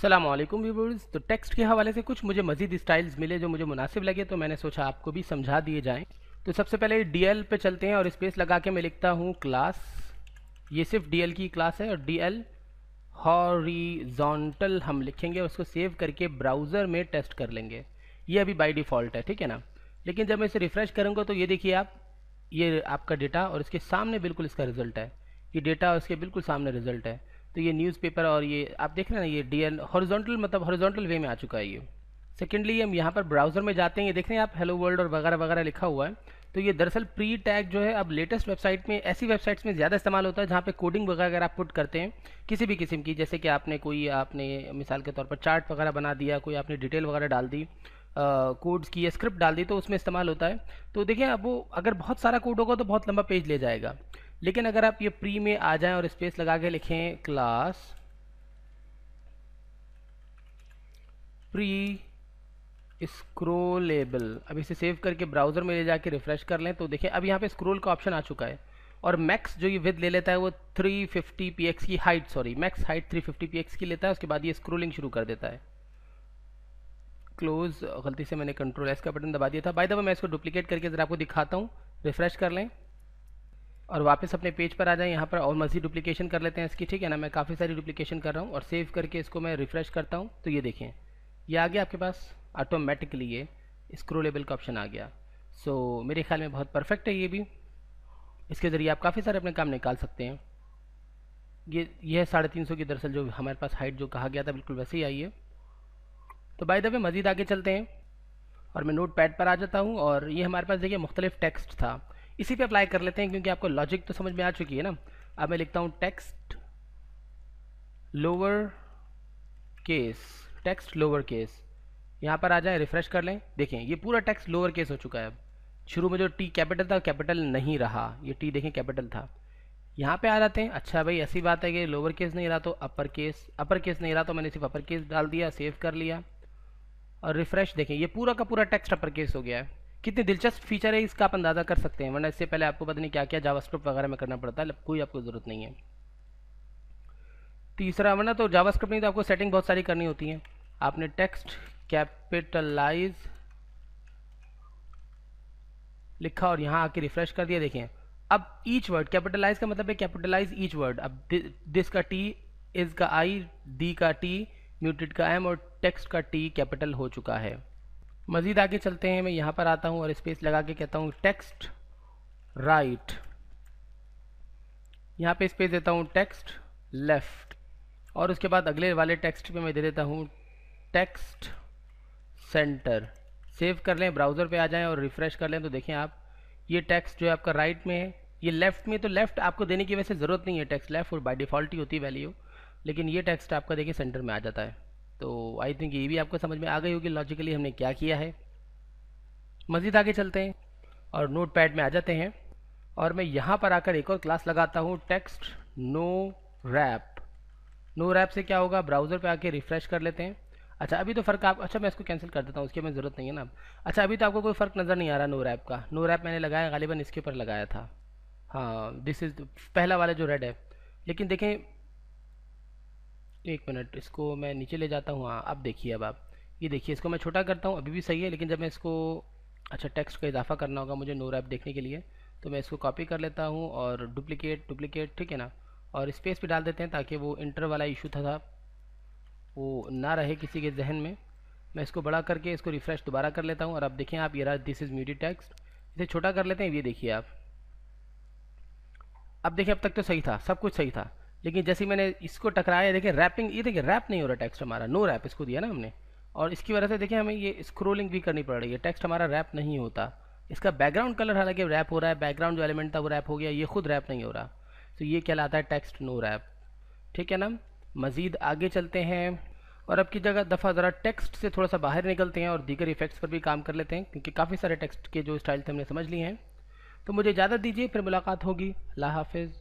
अस्सलामुअलैकुम व्यूअर्स। तो टेक्स्ट के हवाले से कुछ मुझे मज़ीद स्टाइल्स मिले जो मुझे मुनासिब लगे, तो मैंने सोचा आपको भी समझा दिए जाएं। तो सबसे पहले डीएल पे चलते हैं और स्पेस लगा के मैं लिखता हूँ क्लास। ये सिर्फ डीएल की क्लास है और डीएल हॉरिजॉन्टल हम लिखेंगे, उसको सेव करके ब्राउज़र में टेस्ट कर लेंगे। ये अभी बाय डिफ़ॉल्ट है, ठीक है ना। लेकिन जब मैं इसे रिफ़्रेश करूँगा तो ये देखिए आप, ये आपका डेटा और इसके सामने बिल्कुल इसका रिज़ल्ट है। ये डेटा और इसके बिल्कुल सामने रिज़ल्ट है। तो ये न्यूज़पेपर और ये आप देख रहे हैं ना, ये डीएल हॉरिजॉन्टल मतलब हॉरिजॉन्टल वे में आ चुका है ये। सेकेंडली हम यहाँ पर ब्राउज़र में जाते हैं, ये देख रहे हैं आप हेलो वर्ल्ड और वगैरह वगैरह लिखा हुआ है। तो ये दरअसल प्री टैग जो है अब लेटेस्ट वेबसाइट में, ऐसी वेबसाइट्स में ज़्यादा इस्तेमाल होता है जहाँ पे कोडिंग वगैरह आप पुट करते हैं किसी भी किस्म की, जैसे कि आपने मिसाल के तौर पर चार्ट वगैरह बना दिया, कोई आपने डिटेल वगैरह डाल दी, कोड्स की या स्क्रिप्ट डाल दी, तो उसमें इस्तेमाल होता है। तो देखिए अब वो अगर बहुत सारा कोड होगा तो बहुत लंबा पेज ले जाएगा। लेकिन अगर आप ये प्री में आ जाएं और स्पेस लगा के लिखें क्लास प्री स्क्रोलेबल, अब इसे सेव करके ब्राउज़र में ले जाके रिफ़्रेश कर लें तो देखिए अब यहाँ पे स्क्रोल का ऑप्शन आ चुका है। और मैक्स जो ये विद ले लेता है वो 350 px की height, sorry max height 350 px की लेता है। उसके बाद ये स्क्रोलिंग शुरू कर देता है। क्लोज, गलती से मैंने कंट्रोल एस का बटन दबा दिया था। बाय द वे मैं इसको डुप्लीकेट करके ज़रा आपको दिखाता हूँ। रिफ़्रेश कर लें और वापस अपने पेज पर आ जाएं। यहाँ पर और मज़ीद डुप्लीकेशन कर लेते हैं इसकी, ठीक है ना। मैं काफ़ी सारी डुप्लीकेशन कर रहा हूँ और सेव करके इसको मैं रिफ़्रेश करता हूँ तो ये देखें, ये आ गया आपके पास ऑटोमेटिकली, ये स्क्रोलेबल का ऑप्शन आ गया। सो मेरे ख्याल में बहुत परफेक्ट है ये भी। इसके ज़रिए आप काफ़ी सारे अपने काम निकाल सकते हैं। ये है 350 की, दरअसल जो हमारे पास हाइट जो कहा गया था बिल्कुल वैसे ही आई है। तो बाय द वे मज़ीद आगे चलते हैं और मैं नोट पैड पर आ जाता हूँ और ये हमारे पास देखिए मुख्तलिफ टेक्स्ट था, इसी पे अप्लाई कर लेते हैं क्योंकि आपको लॉजिक तो समझ में आ चुकी है ना। अब मैं लिखता हूँ text lower case, text lower case. यहाँ पर आ जाए, रिफ़्रेश कर लें, देखें ये पूरा टेक्स्ट लोअर केस हो चुका है। अब शुरू में जो टी कैपिटल था कैपिटल नहीं रहा, ये टी देखें कैपिटल था। यहाँ पे आ जाते हैं, अच्छा भाई ऐसी बात है कि लोअर केस नहीं रहा तो अपर केस नहीं रहा तो मैंने सिर्फ अपर केस डाल दिया, सेव कर लिया और रिफ़्रेश। देखें ये पूरा का पूरा टेक्स्ट अपर केस हो गया है। कितनी दिलचस्प फीचर है इसका, आप अंदाज़ा कर सकते हैं, वरना इससे पहले आपको पता नहीं क्या क्या जावास्क्रिप्ट वगैरह में करना पड़ता है, कोई आपको ज़रूरत नहीं है। तीसरा, वरना तो जावास्क्रिप्ट नहीं तो आपको सेटिंग बहुत सारी करनी होती है। आपने टेक्स्ट कैपिटलाइज लिखा और यहाँ आके रिफ्रेश कर दिया, देखें अब ईच वर्ड कैपिटलाइज का मतलब है कैपिटलाइज ईच वर्ड। अब दिस का टी, इज का आई, डी का टी, म्यूटेड का एम और टेक्स्ट का टी कैपिटल हो चुका है। मज़ीद आगे चलते हैं, मैं यहाँ पर आता हूँ और स्पेस लगा के कहता हूँ टेक्स्ट राइट। यहाँ पे स्पेस देता हूँ टेक्स्ट लेफ्ट और उसके बाद अगले वाले टेक्स्ट पे मैं दे देता हूँ टेक्स्ट सेंटर। सेव कर लें, ब्राउज़र पे आ जाएं और रिफ़्रेश कर लें तो देखें आप, ये टेक्स्ट जो है आपका राइट में है, ये लेफ़्ट में। तो लेफ़्ट आपको देने की वैसे ज़रूरत नहीं है, टेक्स्ट लेफ़्ट और बाय डिफ़ॉल्ट ही होती है वैल्यू, लेकिन ये टेक्स्ट आपका देखिए सेंटर में आ जाता है। तो आई थिंक ये भी आपको समझ में आ गई होगी लॉजिकली हमने क्या किया है। मज़ीद आगे चलते हैं और नोट पैड में आ जाते हैं और मैं यहाँ पर आकर एक और क्लास लगाता हूँ text no wrap. No wrap से क्या होगा, ब्राउज़र पे आके रिफ़्रेश कर लेते हैं। अच्छा अभी तो फ़र्क आप, अच्छा मैं इसको कैंसिल कर देता हूँ, उसकी हमें ज़रूरत नहीं है ना। अच्छा अभी तो आपको कोई फ़र्क नज़र नहीं आ रहा नो रैप का। नो रैप मैंने लगाया गालिबन इसके ऊपर लगाया था, हाँ दिस इज़ पहला वाला जो रेड है। लेकिन देखें एक मिनट, इसको मैं नीचे ले जाता हूँ। हाँ अब देखिए, अब आप ये देखिए, इसको मैं छोटा करता हूँ अभी भी सही है, लेकिन जब मैं इसको, अच्छा टेक्स्ट का इजाफा करना होगा मुझे नो रैप देखने के लिए, तो मैं इसको कॉपी कर लेता हूँ और डुप्लिकेट ठीक है ना, और स्पेस पे डाल देते हैं ताकि वो इंटर वाला इशू था वो ना रहे किसी के जहन में। मैं इसको बड़ा करके इसको रिफ़्रेश दोबारा कर लेता हूँ और अब देखें आप, ये रहा दिस इज़ म्यूटेड टेक्स्ट। इसे छोटा कर लेते हैं, ये देखिए आप, अब देखिए अब तक तो सही था, सब कुछ सही था, लेकिन जैसे ही मैंने इसको टकराया देखिए रैपिंग, ये देखिए रैप नहीं हो रहा टेक्स्ट हमारा, नो रैप इसको दिया ना हमने, और इसकी वजह से देखिए हमें ये स्क्रोलिंग भी करनी पड़ रही है, टेक्स्ट हमारा रैप नहीं होता। इसका बैकग्राउंड कलर हालांकि रैप हो रहा है, बैकग्राउंड जो एलिमेंट था वो रैप हो गया, ये खुद रैप नहीं हो रहा। तो ये कहलाता है टेक्स्ट नो रैप, ठीक है ना। मज़ीद आगे चलते हैं और अब की जगह दफ़ा ज़रा टेक्स्ट से थोड़ा सा बाहर निकलते हैं और दीगर इफेक्ट्स पर भी काम कर लेते हैं, क्योंकि काफ़ी सारे टेक्स्ट के जो स्टाइल थे हमने समझ लिए हैं। तो मुझे इजाज़त दीजिए, फिर मुलाकात होगी, अल्लाह हाफिज़।